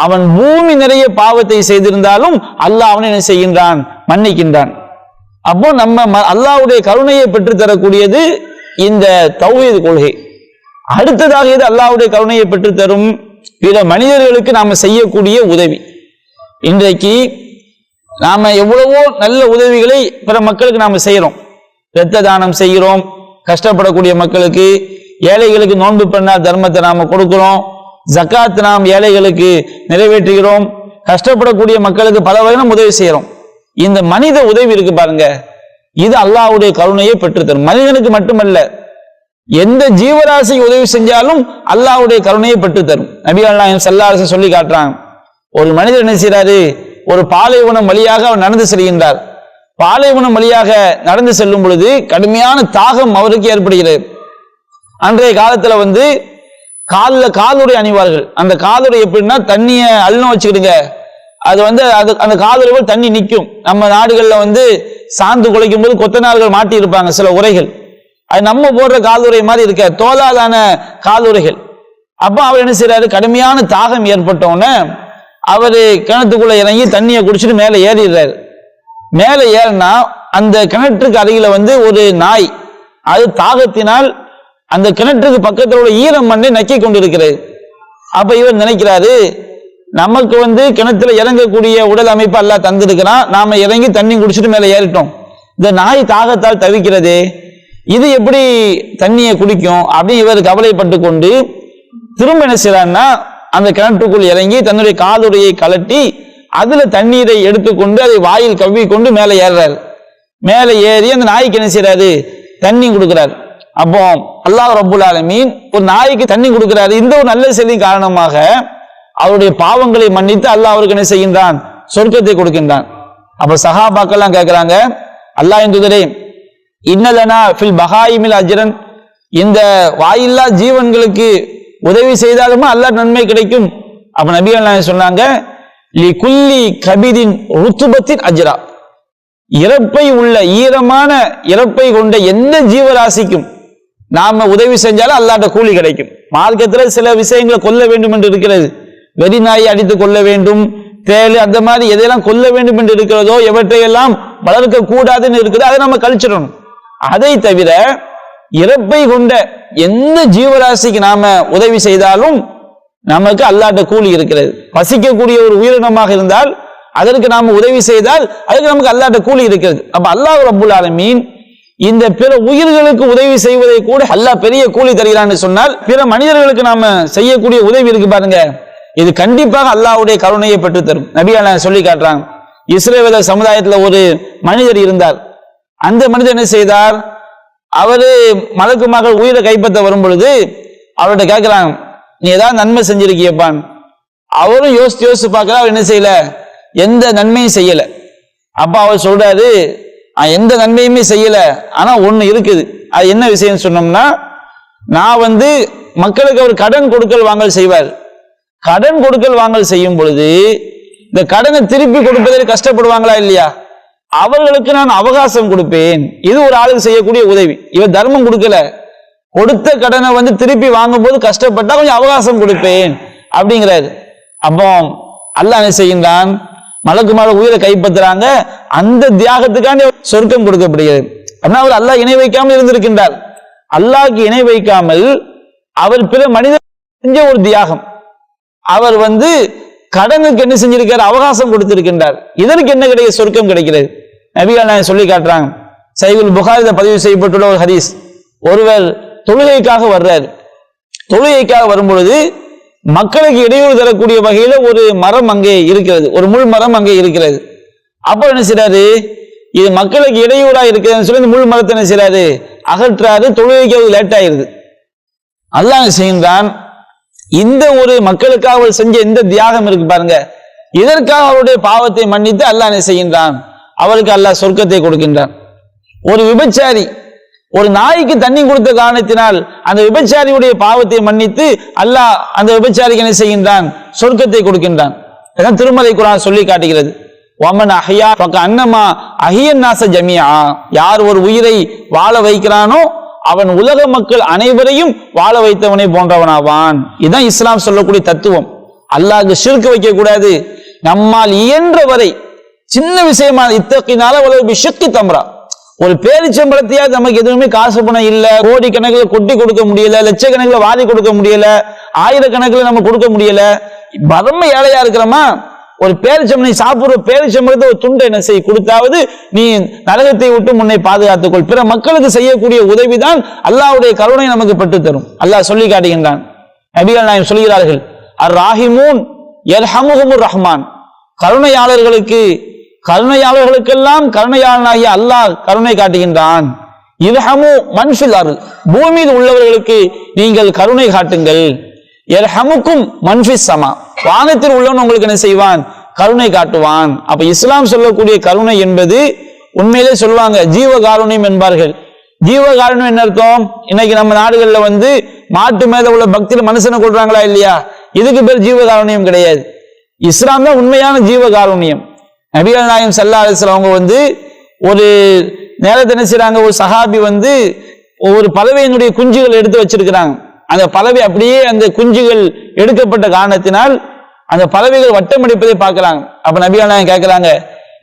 அவன் பூமி நிறைய பாவத்தை செய்திருந்தாலும் அல்லாஹ் அவனை என்ன செய்கின்றான், மன்னிக்கின்றான். அப்போ நம்ம அல்லாஹ்வுடைய கருணையை பெற்று தரக்கூடியது இந்த தௌஹீது கொள்கை. அடுத்ததாக இது அல்லாஹ்வுடைய கருணையை பெற்று தரும் பிற மனிதர்களுக்கு நாம செய்யக்கூடிய உதவி. இன்றைக்கு நாம எவ்வளவோ நல்ல உதவிகளை பிற மக்களுக்கு நாம செய்யறோம். இரத்த தானம் செய்கிறோம், கஷ்டப்படக்கூடிய மக்களுக்கு, ஏழைகளுக்கு நோன்பு பண்ணா தர்மத்தை நாம கொடுக்கிறோம், ஜக்காத் நாம் ஏழைகளுக்கு நிறைவேற்றுகிறோம், கஷ்டப்படக்கூடிய மக்களுக்கு பல வகையிலும் உதவி செய்யறோம். இந்த மனித உதவி இருக்கு பாருங்க, இது அல்லாஹ்வுடைய கருணையை பெற்றுத்தரும். மனிதனுக்கு மட்டுமல்ல, எந்த ஜீவராசி உதவி செஞ்சாலும் அல்லாஹ்வுடைய கருணையை பெற்றுத்தரும். நபிகள் நாயகம் ஸல்லல்லாஹு அலைஹி வஸல்லம் சொல்லி காட்டுறாங்க, ஒரு மனிதர் என்ன செய்யறாரு, ஒரு பாலைவனம் வழியாக அவர் நடந்து செல்கின்றார். பாலைவனம் வழியாக நடந்து செல்லும் பொழுது கடுமையான தாகம் அவருக்கு ஏற்படுகிறது. அன்றைய காலத்துல காலில் காலுறை அணிவார்கள். அந்த காலுறை எப்படின்னா, தண்ணியை அள்ளும் வச்சுக்கிடுங்க, அது அந்த காலுறை தண்ணி நிற்கும். நம்ம நாடுகள்ல சாந்து குலைக்கும் போது கொத்தனார்கள் மாட்டி இருப்பாங்க சில உரைகள், அது நம்ம போடுற காலுறை மாதிரி இருக்க தோலாலான காலுறைகள். அப்ப அவர் என்ன செய்யறாரு, கடுமையான தாகம் ஏற்பட்டோன்னு அவரு கிணத்துக்குள்ள இறங்கி தண்ணியை குடிச்சிட்டு மேலே ஏறிடுறாரு. மேலே ஏறினா அந்த கிணற்றுக்கு அருகில ஒரு நாய், அது தாகத்தினால் அந்த கிணற்றுக்கு பக்கத்தில் உள்ள ஈரம் மண்ணை நக்கி கொண்டிருக்கிறது. அப்ப இவர் நினைக்கிறாரு, நமக்கு கிணத்துல இறங்கக்கூடிய உடல் அமைப்பு அல்லாஹ் தந்திருக்கிறான், நாம இறங்கி தண்ணி குடிச்சிட்டு மேலே ஏறிட்டோம், இந்த நாய் தாகத்தால் தவிக்கிறது, இது எப்படி தண்ணியை குடிக்கும் அப்படின்னு இவர் கவலைப்பட்டு கொண்டு திரும்ப என்ன செய்யறான்னா அந்த கிணற்றுக்குள் இறங்கி தன்னுடைய காலுடையை கலட்டி அதுல தண்ணீரை எடுத்துக்கொண்டு அதை வாயில் கவ்வி கொண்டு மேலே ஏறுறாரு. மேலே ஏறி அந்த நாய்க்கு என்ன செய்யறாரு, தண்ணி கொடுக்கிறார். அப்போ அல்லாஹ் ரப்புல் ஆலமீன் ஒரு நாய்க்கு தண்ணி கொடுக்கிறாரு. இந்த ஒரு நல்ல செயலின் காரணமாக அவருடைய பாவங்களை மன்னித்து அல்லாஹ் அவருக்கு என்ன செய்கின்றான், சொர்க்கத்தை கொடுக்கின்றான். அப்ப சஹாபாக்கெல்லாம் கேட்கிறாங்க, அல்லாஹ்வின் தூதரே, இன்னலனா ஃபில் பஹாயிமில் அஜ்ரன், இந்த வாயில்லா ஜீவன்களுக்கு உதவி செய்தாலுமா அல்லாஹ் நன்மை கிடைக்கும். அப்ப நபிகள் நாயகம் சொன்னாங்க, லிகுல்லி கபீரின் ருத்துபத்தின் அஜ்ரா, இறப்பை உள்ள ஈரமான இறப்பை கொண்ட எந்த ஜீவராசிக்கும் நாம உதவி செஞ்சாலும் அல்லாஹ்ட்ட கூலி கிடைக்கும். மார்க்கத்துல சில விஷயங்களை கொல்ல வேண்டும் என்று இருக்கிறது, வெறி நாயை அடித்து கொள்ள வேண்டும், தேளு அந்த மாதிரி எதையெல்லாம் கொல்ல வேண்டும் என்று இருக்கிறதோ, எவற்றையெல்லாம் வளர்க்க கூடாதுன்னு இருக்குது, அதை நம்ம கழிச்சிடணும். அதை தவிர இறப்பை கொண்ட எந்த ஜீவராசிக்கு நாம உதவி செய்தாலும் நமக்கு அல்லாஹ்ட்ட கூலி இருக்கிறது. பசிக்கக்கூடிய ஒரு உயிரினமாக இருந்தால் அதற்கு நாம உதவி செய்தால் அதுக்கு நமக்கு அல்லாஹ்ட்ட கூலி இருக்கிறது. அப்ப அல்லாஹ் ரப்புல் ஆலமீன் இந்த பிற உயிர்களுக்கு உதவி செய்வதை கூட அல்லாஹ் பெரிய கூலி தருகிறான்னு சொன்னால், பிற மனிதர்களுக்கு நாம செய்யக்கூடிய உதவி இருக்கு பாருங்க, இது கண்டிப்பாக அல்லாஹ்வுடைய கருணையை பெற்று தரும். நபியா சொல்லி காட்டுறாங்க, இஸ்ரவேல சமுதாயத்துல ஒரு மனிதர் இருந்தார். அந்த மனிதர் என்ன செய்தார், அவரு மலக்கு மகள் உயிரை கைப்பற்ற வரும் பொழுது அவர்கிட்ட கேட்கிறாங்க, நீ ஏதாவது நன்மை செஞ்சிருக்கியப்பான். அவரும் யோசிச்சு பார்க்கற, அவர் என்ன செய்யல, எந்த நன்மையும் செய்யல. அப்ப அவர் சொல்றாரு, எந்த நன்மையுமே செய்யல, ஆனா ஒண்ணு இருக்குது, அது என்ன விஷயம் சொன்னோம்னா, நான் மக்களுக்கு அவர் கடன் கொடுக்கல் வாங்கல் செய்வார். கடன் கொடுக்கல் வாங்கல் செய்யும் பொழுது இந்த கடனை திருப்பி கொடுப்பதில் கஷ்டப்படுவாங்களா இல்லையா, அவர்களுக்கு நான் அவகாசம் கொடுப்பேன். இது ஒரு ஆளுக்கு செய்யக்கூடிய உதவி. இவர் தர்மம் கொடுக்கல, கொடுத்த கடனை திருப்பி வாங்கும் போது கஷ்டப்பட்டா கொஞ்சம் அவகாசம் கொடுப்பேன் அப்படிங்கிறாரு. அப்போ அல்லாஹ் என்ன செய்கின்றான், மலக்கு மேல உயிரை கைப்பற்றுறாங்க, அந்த தியாகத்துக்காண்டி சொர்க்கம் கொடுக்கப்படுகிறது. அப்படின்னா அவர் அல்லாஹ் இணை வைக்காமல் இருந்திருக்கின்றார். அல்லாஹ்க்கு இணை வைக்காமல் அவர் பிற மனிதர் செஞ்ச ஒரு தியாகம். அவர் கடனுக்கு என்ன செஞ்சிருக்கார், அவகாசம் கொடுத்திருக்கின்றார். இதற்கு என்ன கிடையாது, சொர்க்கம் கிடைக்கிறது. நபிகள் நாயகம் சொல்லி காட்டுறாங்க, சஹீஹுல் புகாரில பதிவு செய்யப்பட்டுள்ள ஒரு ஹதீஸ். ஒருவர் தொழுகைக்காக வர்றார். தொழுகைக்காக வரும்பொழுது மக்களுக்கு இடையூறு தரக்கூடிய வகையில ஒரு மரம் அங்கே இருக்கிறது, ஒரு முள் மரம் அங்கே இருக்கிறது. அப்ப என்ன செய்றாரு, இது மக்களுக்கு இடையூறா இருக்கிறதுன்னு சொல்லி இந்த முள் மரத்தை என்ன செய்றாரு, அகற்றாரு. தொழுகைக்கு லேட் ஆயிருது. அல்லாஹ் செய்கின்றான், இந்த ஒரு மக்களுக்காக அவர் செஞ்ச எந்த தியாகம் இருக்கு பாருங்க, இதற்காக அவருடைய பாவத்தை மன்னித்து அல்லாஹ் என்ன செய்கின்றான், அவருக்கு அல்லாஹ் சொர்க்கத்தை கொடுக்கின்றான். ஒரு விபச்சாரி ஒரு நாய்க்கு தண்ணி கொடுத்த காரணத்தினால் அந்த விபச்சாரியுடைய பாவத்தை மன்னித்து அல்லாஹ் அந்த விபச்சாரிக்கு என்ன செய்கின்றான், சொர்க்கத்தை கொடுக்கின்றான். திருமலை குர்ஆன் சொல்லி காட்டுகிறது, வமன் அஹ்யா ஃபகஅன்னமா அஹ்யன் நாஸ ஜமீஆ, யார் ஒரு உயிரை வாழ வைக்கிறானோ அவன் உலக மக்கள் அனைவரையும் வாழ வைத்தவனை போன்றவனாவான். இதுதான் இஸ்லாம் சொல்லக்கூடிய தத்துவம். அல்லாஹ்க்கு ஷிர்க் வைக்க கூடாது. நம்மால் இயன்ற வரை சின்ன விஷயமா இத்தகினால வலவு பிஷக்கி தம்ரா, ஒரு பேரிச்சம்பளத்தையாவது, நமக்கு எதுவுமே காசு பணம் இல்ல, கோடி கணக்கில் கொட்டி கொடுக்க முடியல, லட்சக்கணக்கில் வாரி கொடுக்க முடியல, ஆயிரக்கணக்கில் நம்ம கொடுக்க முடியல, பரம ஏழையா இருக்கிறோமா, ஒரு பேரிச்சம்பளம் சாப்பிடுற பேரிச்சம்பளத்தை ஒரு துண்டை என்ன செய்ய கொடுத்தாவது நீ நரகத்தை விட்டு முன்னை பாதுகாத்துக்கொள். பிற மக்களுக்கு செய்யக்கூடிய உதவிதான் அல்லாஹ்வுடைய கருணை நமக்கு பெற்று தரும். அல்லாஹ் சொல்லி காட்டுகின்றான், நபிகள் நாயகம் சொல்கிறார்கள், அர் ராஹிமூன் யர்ஹமுஹுமுர் ரஹ்மான், கருணையாளர்களுக்கெல்லாம் கருணையாளனாகிய அல்லாஹ் கருணை காட்டுகின்றான். இர்ஹமு மன்ஃபில் அர்ல், பூமியில் உள்ளவர்களுக்கு நீங்கள் கருணை காட்டுங்கள். யர்ஹமுக்கும் மன்ஃபிஸ் ஸமா, வானத்தில் உள்ளவன் உங்களுக்கு என்ன செய்வான், கருணை காட்டுவான். அப்ப இஸ்லாம் சொல்லக்கூடிய கருணை என்பது உண்மையிலே சொல்லுவாங்க ஜீவகாருண்யம் என்பார்கள். ஜீவகாருண்யம் என்ன அர்த்தம், இன்னைக்கு நம்ம நாடுகள்ல மாட்டு மேல உள்ள பக்தியில மனுஷனை கொள்றாங்களா இல்லையா, இதுக்கு பேர் ஜீவகாருண்யம் கிடையாது. இஸ்லாம் தான் உண்மையான ஜீவகாருண்யம். நபிகள் நாயகம் ஸல்லல்லாஹு அலைஹி வஸல்லம் அவங்க ஒரு நேரத்தை என்ன செய்றாங்க, ஒரு சஹாபி ஒரு பறவையினுடைய குஞ்சுகள் எடுத்து வச்சிருக்கிறாங்க. அந்த பறவை அப்படியே அந்த குஞ்சுகள் எடுக்கப்பட்ட காரணத்தினால் அந்த பறவைகள் வட்டம் அடிப்பதை பார்க்கறாங்க. அப்ப நபிகள் நாயகம் கேட்கிறாங்க,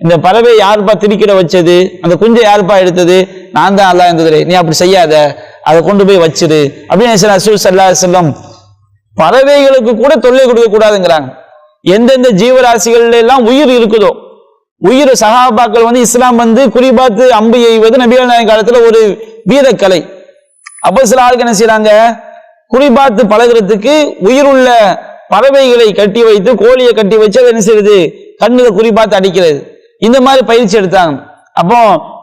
இந்த பறவை யாருப்பா திரிக்கிற வச்சது, அந்த குஞ்சை யாருப்பா எடுத்தது? நான் தான் அல்லாஹ் என்பதே, நீ அப்படி செய்யாத, அதை கொண்டு போய் வச்சிரு அப்படின்னு ரசூல் ஸல்லல்லாஹு அலைஹி வஸல்லம் பறவைகளுக்கு கூட தொல்லை கொடுக்க கூடாதுங்கிறாங்க. எந்தெந்த ஜீவராசிகள் எல்லாம் உயிர் இருக்குதோ, உயிர் சஹாபாக்கள் இஸ்லாம் குறிபாத்து அம்பு எய்வது நபிகள் நாயகம் காலத்துல ஒரு வீரக்கலை. அப்போ சில ஆளுக்கு என்ன செய்யறாங்க, குறிபாத்து பழகிறதுக்கு உயிருள்ள பறவைகளை கட்டி வைத்து, கோழியை கட்டி வச்சு அதை என்ன செய்யுது, கண்ணுல குறிபாத்து அடிக்கிறது. இந்த மாதிரி பயிற்சி எடுத்தாங்க. அப்போ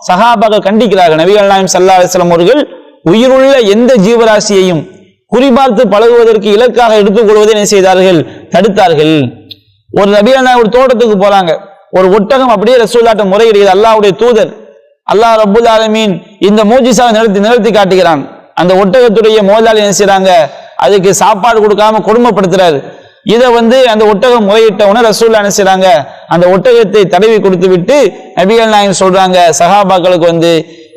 சஹாபாக்கள் கண்டிக்கிறார்கள், நபிகள் நாயகம் ஸல்லல்லாஹு அலைஹி வஸல்லம் அவர்கள் உயிருள்ள எந்த ஜீவராசியையும் குறிபார்த்து பழகுவதற்கு இலக்காக எடுத்துக்கொள்வதை என்ன செய்தார்கள், தடுத்தார்கள். ஒரு நபிகள் நாயகம் ஒரு தோட்டத்துக்கு போறாங்க, ஒரு ஒட்டகம் அப்படியே ரசூலுல்லாஹ்ட்ட முறையிடுகிறது. அல்லாஹ்வுடைய தூதர் அல்லாஹ் ரப்புல் ஆலமீன் இந்த மூஜிசாவை நிறுத்தி காட்டுகிறான். அந்த ஒட்டகத்துடைய முதலாளி என்ன செய்றாங்க, அதுக்கு சாப்பாடு கொடுக்காம கொடுமைப்படுத்துறாரு. இதை அந்த ஒட்டகம் முறையிட்டவன ரசூலுல்லாஹ் என்ன செய்றாங்க, அந்த ஒட்டகத்தை தடவி கொடுத்து விட்டு நபிகள் நாயகம் சொல்றாங்க சஹாபாக்களுக்கு,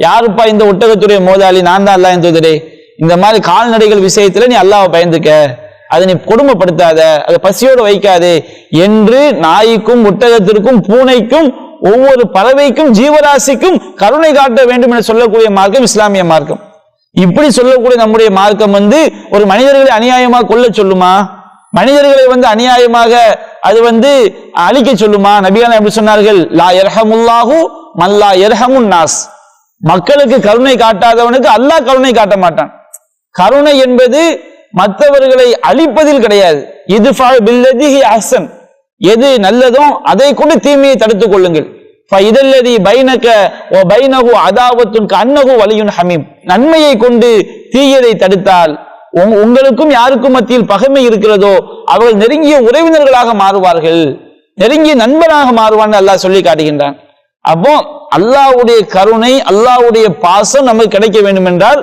யாருப்பா இந்த ஒட்டகத்துடைய மோதாளி? நான் தான் அல்லாஹ்வின் தூதரே. இந்த மாதிரி கால்நடைகள் விஷயத்துல நீ அல்லாஹ்வை பயந்துக்க, அதை நீ கொடுமைப்படுத்தாத, அதை பசியோடு வைக்காதே என்று நாய்க்கும் ஒட்டகத்திற்கும் பூனைக்கும் ஒவ்வொரு பறவைக்கும் ஜீவராசிக்கும் கருணை காட்ட வேண்டும் என சொல்லக்கூடிய மார்க்கம் இஸ்லாமிய மார்க்கம். இப்படி சொல்லக்கூடிய நம்முடைய மார்க்கம் ஒரு மனிதர்களை அநியாயமாக கொல்ல சொல்லுமா? மனிதர்களை அநியாயமாக அது அழிக்க சொல்லுமா? நபிகள் எப்படி சொன்னார்கள், லா யர்ஹமுல்லாஹு மல்லா யர்ஹமுன் நாஸ். மக்களுக்கு கருணை காட்டாதவனுக்கு அல்லாஹ் கருணை காட்ட மாட்டான். கருணை என்பது மற்றவர்களை அழிப்பதில் கிடையாது. இத்ஃபா பில்லதி அஹ்சன், எது நல்லதோ அதை கொண்டு தீமையை தடுத்துக் கொள்ளுங்கள். ஃபஇதல்லதி பைனக வ பைனஹு அதாவத்துன் கஅன்னஹு வலியுன் ஹமீம். நன்மையை கொண்டு தீயதை தடுத்தால் உங்களுக்கும் யாருக்கும் மத்தியில் பகைமை இருக்கிறதோ அவர்கள் நெருங்கிய உறவினர்களாக மாறுவார்கள், நெருங்கிய நண்பராக மாறுவான்னு அல்லாஹ் சொல்லி காட்டுகின்றான். அப்போ அல்லாஹ்வுடைய கருணை, அல்லாஹ்வுடைய பாசம் நமக்கு கிடைக்க வேண்டும் என்றால்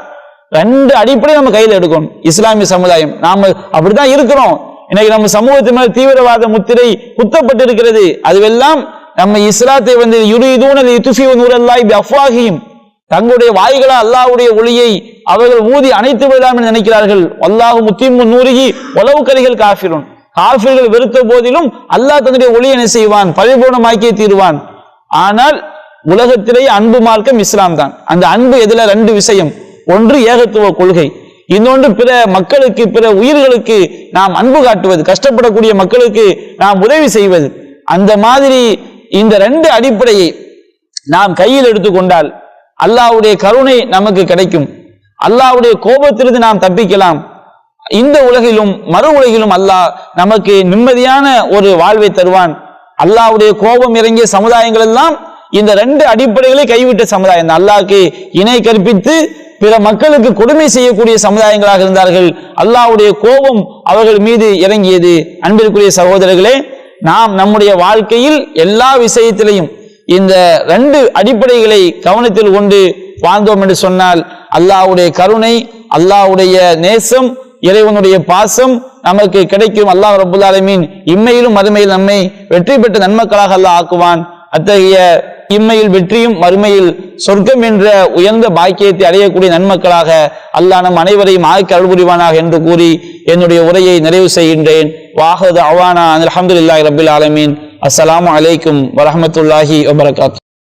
ரெண்டு அடிப்படை நம்ம கையில் எடுக்கணும். இஸ்லாமிய சமுதாயம் நாம அப்படித்தான் இருக்கிறோம். இன்னைக்கு நம்ம சமூகத்தின் மேல் தீவிரவாத முத்திரை குத்தப்பட்டு இருக்கிறது. அதுவெல்லாம் நம்ம இஸ்லாத்தை யுரீதூன லியுத்ஃபிஉ நூரல்லாஹி பிஅஃவாஹிஹிம், தங்களுடைய வாய்களால் அல்லாஹ்வுடைய ஒளியை அவர்கள் ஊதி அணைத்து விடலாம் என்று நினைக்கிறார்கள். அல்லாஹு முத்திம்மு நூரிஹி வலவ் கரிஹல் காஃபிரூன். காஃபிர்கள் வெறுத்த போதிலும் அல்லாஹ் தன்னுடைய ஒளியை என்ன செய்வான், பரிபூர்ணமாக்கியே தீருவான். ஆனால் உலகத்திலேயே அன்பு மார்க்கம் இஸ்லாம் தான். அந்த அன்பு எதுல? ரெண்டு விஷயம். ஒன்று ஏகத்துவ கொள்கை, இன்னொன்று பிற மக்களுக்கு, பிற உயிர்களுக்கு நாம் அன்பு காட்டுவது, கஷ்டப்படக்கூடிய மக்களுக்கு நாம் உதவி செய்வது. அந்த மாதிரி இந்த ரெண்டு அடிப்படையை நாம் கையில் எடுத்துக்கொண்டால் அல்லாஹ்வுடைய கருணை நமக்கு கிடைக்கும், அல்லாஹ்வுடைய கோபத்திலிருந்து நாம் தப்பிக்கலாம். இந்த உலகிலும் மறு உலகிலும் அல்லாஹ் நமக்கு நிம்மதியான ஒரு வாழ்வை தருவான். அல்லாஹ்வுடைய கோபம் இறங்கிய சமுதாயங்கள் எல்லாம் இந்த ரெண்டு அடிப்படைகளை கைவிட்ட சமுதாயம். அல்லாஹ்க்கு இணை கற்பித்து பிற மக்களுக்கு கொடுமை செய்யக்கூடிய சமுதாயங்களாக இருந்தார்கள். அல்லாஹ்வுடைய கோபம் அவர்கள் மீது இறங்கியது. அன்பிற்குரிய சகோதரர்களே, நாம் நம்முடைய வாழ்க்கையில் எல்லா விஷயத்திலையும் இந்த ரெண்டு அடிப்படைகளை கவனத்தில் கொண்டு வாழ்ந்தோம் என்று சொன்னால் அல்லாஹ்வுடைய கருணை, அல்லாஹ்வுடைய நேசம், இறைவனுடைய பாசம் நமக்கு கிடைக்கும். அல்லாஹ் ரப்புல் ஆலமீன் இம்மையிலும் மறுமையில் நம்மை வெற்றி பெற்ற நன்மக்களாக அல்லாஹ் ஆக்குவான். அத்தகைய இம்மையில் வெற்றியும் மறுமையில் சொர்க்கம் என்ற உயர்ந்த பாக்கியத்தை அடையக்கூடிய நன்மக்களாக அல்லாஹ் நம் அனைவரையும் ஆக்கி அருள் புரிவானாக என்று கூறி என்னுடைய உரையை நிறைவு செய்கின்றேன். வாஹது அவானா அல்ஹம்துலில்லாஹி ரப்பில் ஆலமீன். அஸ்ஸலாமு அலைக்கும் வரஹ்மத்துல்லாஹி வபரகாத்துஹு.